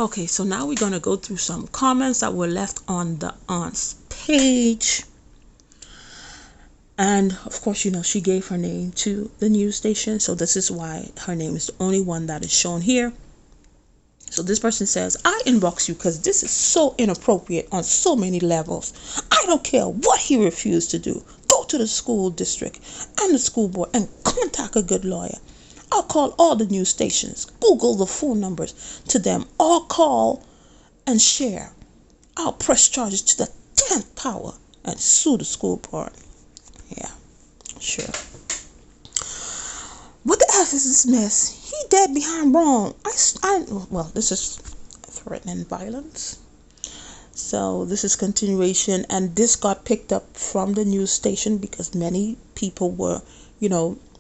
Okay, so now we're going to go through some comments that were left on the aunt's page. And of course, she gave her name to the news station. So this is why her name is the only one that is shown here. So this person says, I inbox you because this is so inappropriate on so many levels. I don't care what he refused to do. Go to the school district and the school board and contact a good lawyer. I'll call all the news stations, Google the phone numbers to them, all call and share. I'll press charges to the 10th power and sue the school board. Yeah, sure. What the F is this mess? He dead behind wrong. Well, this is threatening violence. So this is continuation, and this got picked up from the news station because many people were,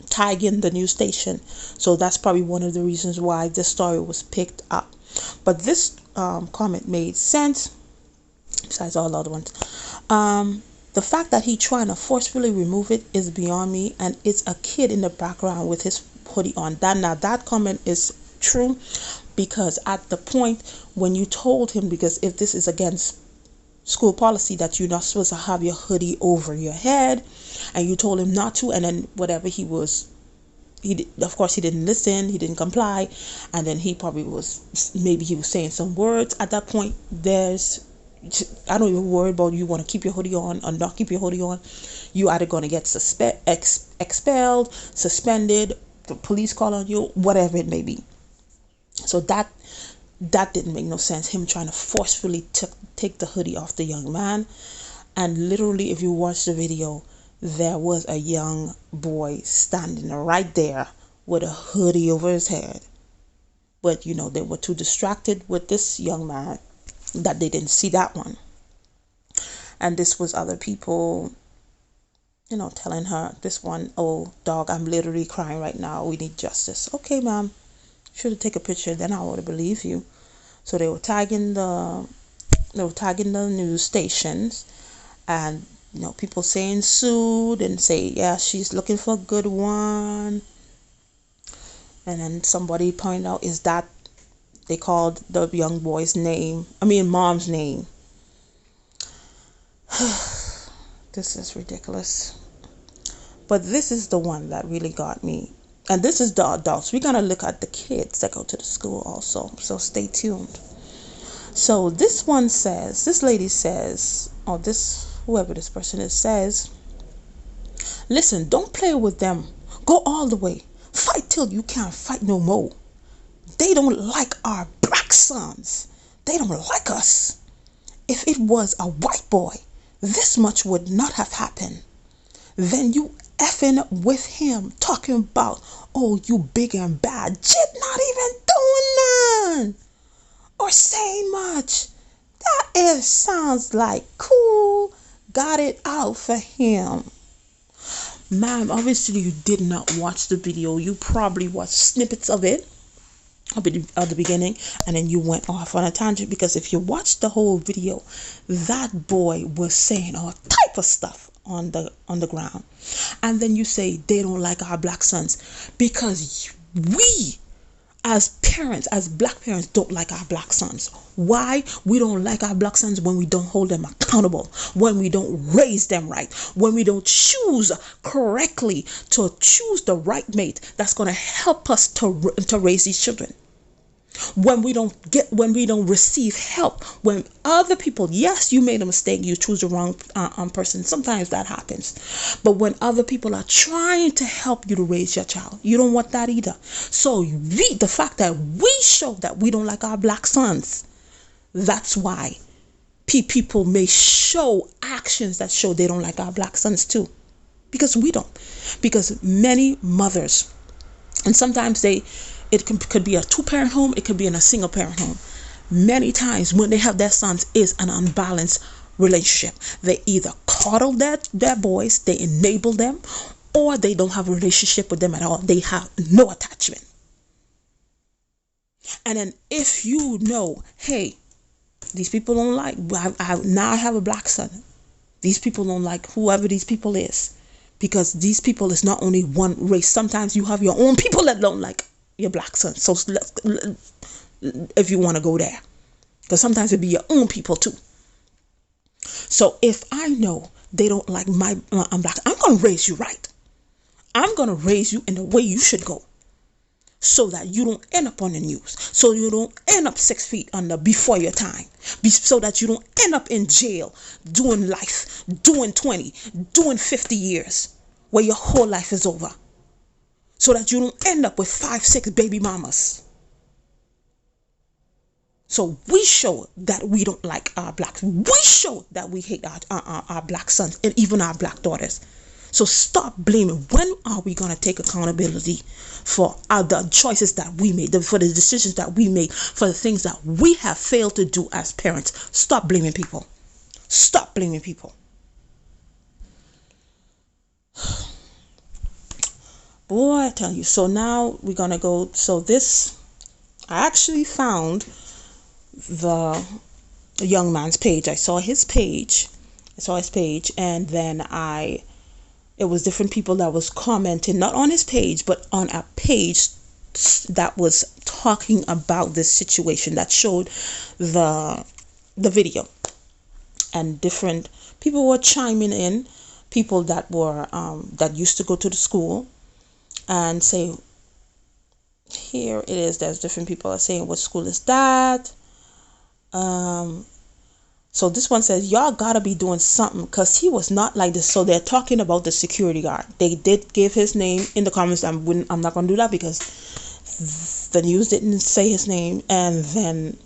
tagging the news station. So that's probably one of the reasons why this story was picked up. But this comment made sense, besides all the other ones. The fact that he trying to forcefully remove it is beyond me, and it's a kid in the background with his hoodie on. That comment is true, because at the point when you told him, because if this is against school policy that you're not supposed to have your hoodie over your head, and you told him not to, and then whatever of course he didn't listen, he didn't comply, and then he was saying some words. At that point, I don't even worry about you want to keep your hoodie on or not keep your hoodie on. You either going to get expelled, suspended, the police call on you, whatever it may be. So that didn't make no sense, him trying to forcefully take the hoodie off the young man. And literally, if you watch the video, there was a young boy standing right there with a hoodie over his head. But they were too distracted with this young man that they didn't see that one. And this was other people, telling her, this one, oh dog, I'm literally crying right now, we need justice. Okay, ma'am, should have taken a picture, then I would have believed you. So they were tagging the news stations, and people saying sued and say, yeah, she's looking for a good one. And then somebody pointed out, is that they called the young boy's mom's name. This is ridiculous. But this is the one that really got me. And this is the adults. We're going to look at the kids that go to the school also. So stay tuned. So this lady says, or whoever this person is says, listen, don't play with them. Go all the way. Fight till you can't fight no more. They don't like our black sons. They don't like us. If it was a white boy, this much would not have happened. Then you effing with him talking about, oh, you big and bad. Jit not even doing none or saying much. That sounds like cool. Got it out for him. Ma'am, obviously you did not watch the video. You probably watched snippets of it at the beginning, and then you went off on a tangent, because if you watch the whole video, that boy was saying all type of stuff on the ground. And then you say they don't like our black sons because we as parents, as black parents, don't like our black sons. Why? We don't like our black sons when we don't hold them accountable, when we don't raise them right, when we don't choose correctly, to choose the right mate that's going to help us to raise these children. When we don't receive help, when other people, yes, you made a mistake, you choose the wrong person, sometimes that happens, but when other people are trying to help you to raise your child, you don't want that either. So the fact that we show that we don't like our black sons, that's why people may show actions that show they don't like our black sons too, because we don't. Because many mothers, and sometimes it could be a two-parent home, it could be in a single-parent home. Many times when they have their sons, is an unbalanced relationship. They either coddle their boys, they enable them, or they don't have a relationship with them at all. They have no attachment. And then if you know, hey, these people don't like, I have a black son. These people don't like whoever these people is, because these people is not only one race. Sometimes you have your own people that don't like your black son. So if you want to go there, Because sometimes it be your own people too. So if I know they don't like I'm black, I'm gonna raise you right. I'm gonna raise you in the way you should go, so that you don't end up on the news, so you don't end up 6 feet under before your time, so that you don't end up in jail doing life, doing 20, doing 50 years, where your whole life is over, so that you don't end up with 5, 6 baby mamas. So we show that we don't like our blacks. We show that we hate our black sons and even our black daughters. So stop blaming. When are we going to take accountability for the choices that we made, for the decisions that we made, for the things that we have failed to do as parents? Stop blaming people. Stop blaming people. Boy, I tell you. So now we're going to go. So this, I actually found the young man's page. I saw his page. And then it was different people that was commenting, not on his page, but on a page that was talking about this situation, that showed the video, and different people were chiming in, people that were that used to go to the school, and say, here it is, there's different people are saying, what school is that? So this one says, y'all gotta be doing something, because he was not like this. So they're talking about the security guard. They did give his name in the comments. I'm not gonna do that because the news didn't say his name, and then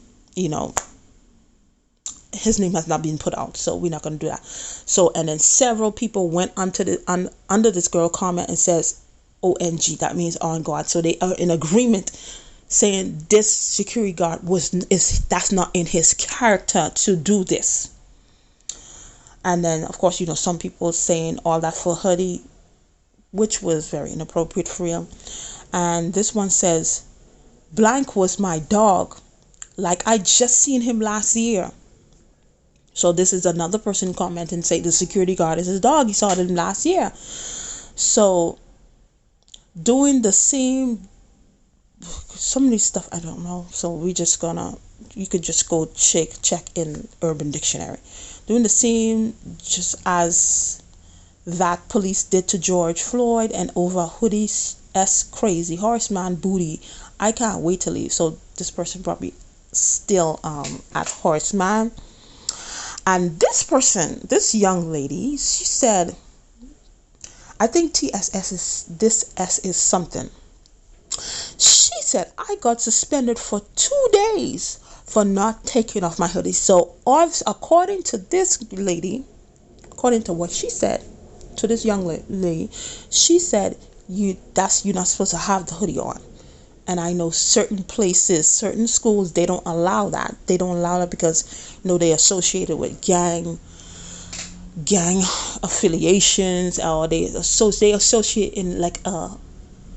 his name has not been put out, so we're not gonna do that. So, and then several people went under this girl comment and says, ONG, that means on God. So they are in agreement, saying this security guard that's not in his character to do this. And then of course, some people saying all that for Hoodie, which was very inappropriate for him. And this one says, blank was my dog, like I just seen him last year. So this is another person commenting, say the security guard is his dog, he saw him last year. So doing the same, some of these stuff I don't know, so you could just go check in Urban Dictionary. Doing the same just as that police did to George Floyd, and over Hoodie's crazy horseman booty, I can't wait to leave. So this person probably still at Horseman. And this young lady, she said, I think this S is something. She said, I got suspended for 2 days for not taking off my hoodie. So according to this lady, according to what she said to this young lady, she said, you're not supposed to have the hoodie on. And I know certain places, certain schools, they don't allow that. They don't allow that because they're associated with gang affiliations, or they associate in like a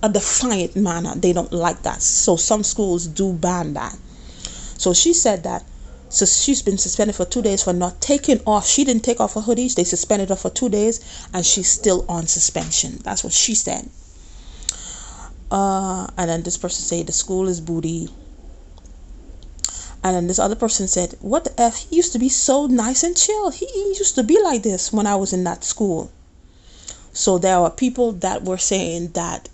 defiant manner. They don't like that. So some schools do ban that. So she said that. So she's been suspended for 2 days for not taking off. She didn't take off her hoodies. They suspended her for 2 days, and she's still on suspension. That's what she said. And then this person said the school is booty. And then this other person said, what the F? He used to be so nice and chill. He used to be like this when I was in that school. So there are people that were saying that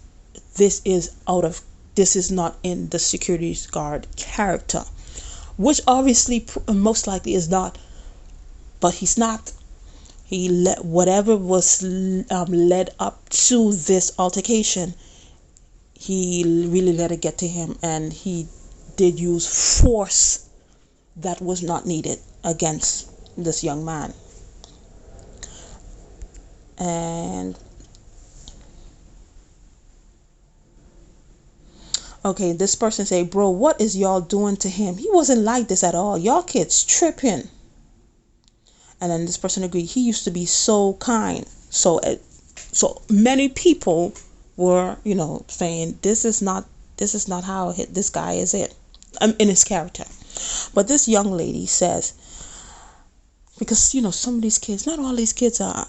this is not in the security guard character, which obviously most likely is not. But he's not. He let whatever was led up to this altercation, he really let it get to him, and he did use force that was not needed against this young man. And okay, this person say, bro, what is y'all doing to him? He wasn't like this at all. Y'all kids tripping. And then this person agreed, he used to be so kind. So many people were, saying this is not how this guy is in his character. But this young lady says, because some of these kids, not all these kids are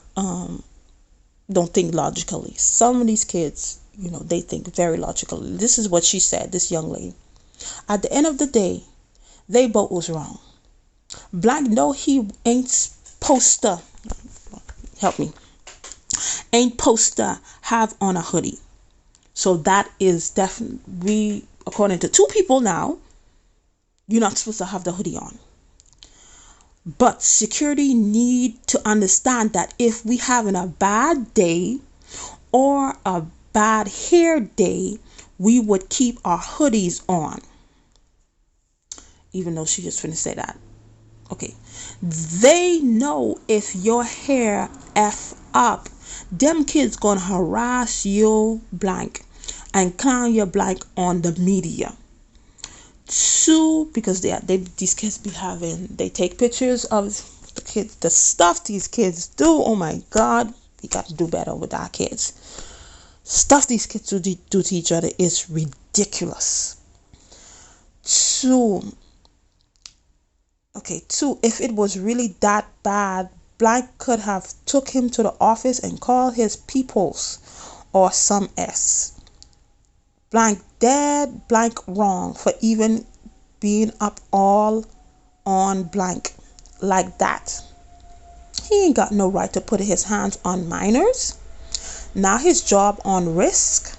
don't think logically. Some of these kids, they think very logically. This is what she said, this young lady. At the end of the day, they both was wrong. Blank know he ain't supposed to, help me, ain't supposed to have on a hoodie. So that is definitely, we, according to two people now, you're not supposed to have the hoodie on. But security need to understand that if we having a bad day or a bad hair day, we would keep our hoodies on. Even though she just finished say that. Okay. They know if your hair F up, them kids gonna harass you blank and clown your blank on the media. Two, because these kids be having, they take pictures of the kids, the stuff these kids do. Oh my God, we got to do better with our kids. Stuff these kids do to each other is ridiculous. Two, if it was really that bad, blank could have took him to the office and called his peoples or some S. Blank dead, blank wrong for even being up all on blank like that. He ain't got no right to put his hands on minors. Now his job on risk,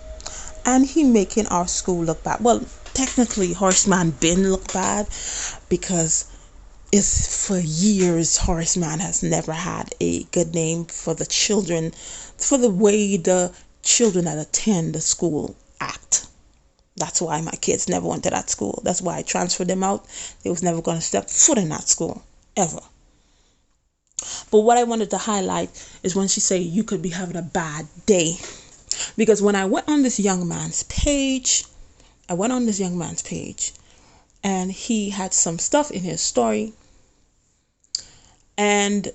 and he making our school look bad. Well, technically Horseman been look bad, because it's for years Horseman has never had a good name for the children, for the way the children that attend the school act. That's why my kids never went to that school. That's why I transferred them out. They was never going to step foot in that school ever. But what I wanted to highlight is when she say you could be having a bad day. Because when I went on this young man's page, and he had some stuff in his story, and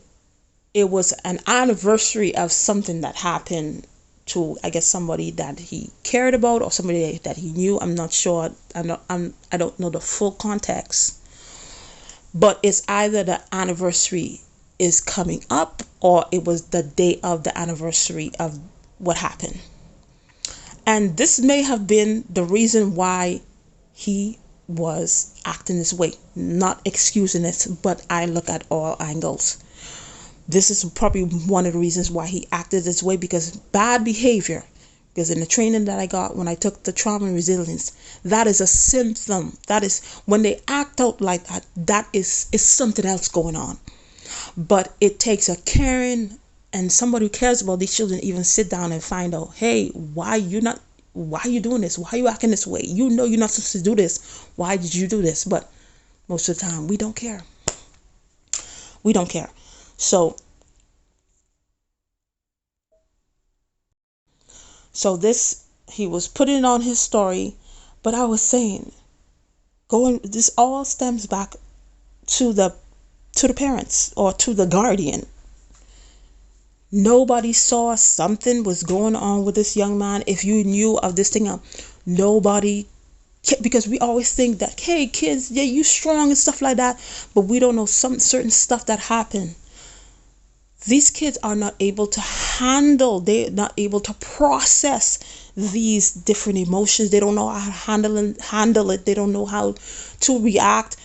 it was an anniversary of something that happened to, I guess, somebody that he cared about or somebody that he knew. I'm not sure. I don't know the full context. But it's either the anniversary is coming up or it was the day of the anniversary of what happened. And this may have been the reason why he was acting this way. Not excusing it, but I look at all angles. This is probably one of the reasons why he acted this way, because bad behavior, because in the training that I got when I took the trauma and resilience, that is a symptom. That is when they act out like that, that is something else going on. But it takes a caring and somebody who cares about these children even sit down and find out, hey, why are you doing this? Why are you acting this way? You know you're not supposed to do this. Why did you do this? But most of the time we don't care. We don't care. So this, he was putting on his story, but I was saying, this all stems back to the parents or to the guardian. Nobody saw something was going on with this young man. If you knew of this thing, nobody, because we always think that, hey, kids, yeah, you strong and stuff like that, but we don't know some certain stuff that happened. These kids are not able to handle, they're not able to process these different emotions. They don't know how to handle it. They don't know how to react.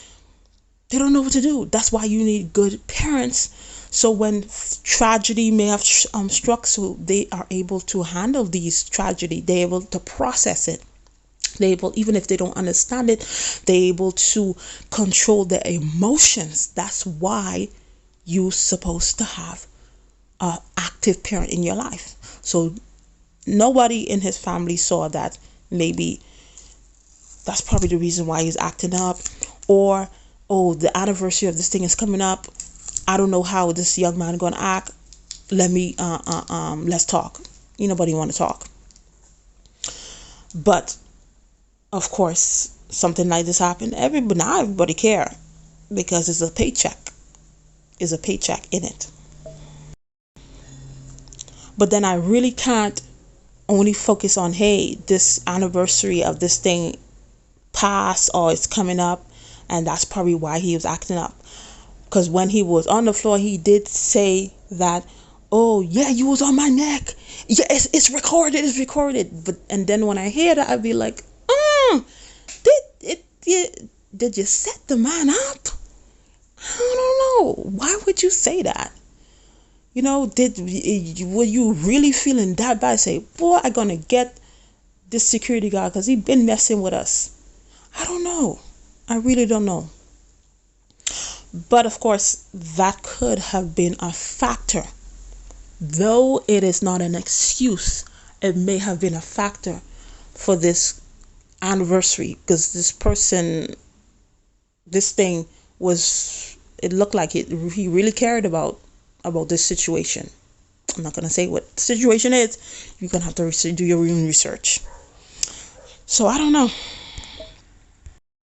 They don't know what to do. That's why you need good parents. So when tragedy may have struck, so they are able to handle these tragedy. They're able to process it. They're able, even if they don't understand it, they're able to control their emotions. That's why you're supposed to have an active parent in your life. So nobody in his family saw that. Maybe that's probably the reason why he's acting up. Or, oh, the anniversary of this thing is coming up. I don't know how this young man gonna act. Let's talk. Nobody want to talk. But of course, something like this happened. Not everybody care, because it's a paycheck. Is a paycheck in it. But then I really can't only focus on, hey, this anniversary of this thing passed or it's coming up, and that's probably why he was acting up. Because when he was on the floor, he did say that, oh yeah, you was on my neck. Yeah, it's recorded. But and then when I hear that, I'd be like, did you set the man up? I don't know. Why would you say that? Were you really feeling that bad? Say, boy, I'm gonna get this security guard because he been messing with us. I don't know. I really don't know. But of course, that could have been a factor. Though it is not an excuse, it may have been a factor for this anniversary, because this thing it looked like he really cared about this situation. I'm not going to say what the situation is. You're going to have to do your own research. So I don't know.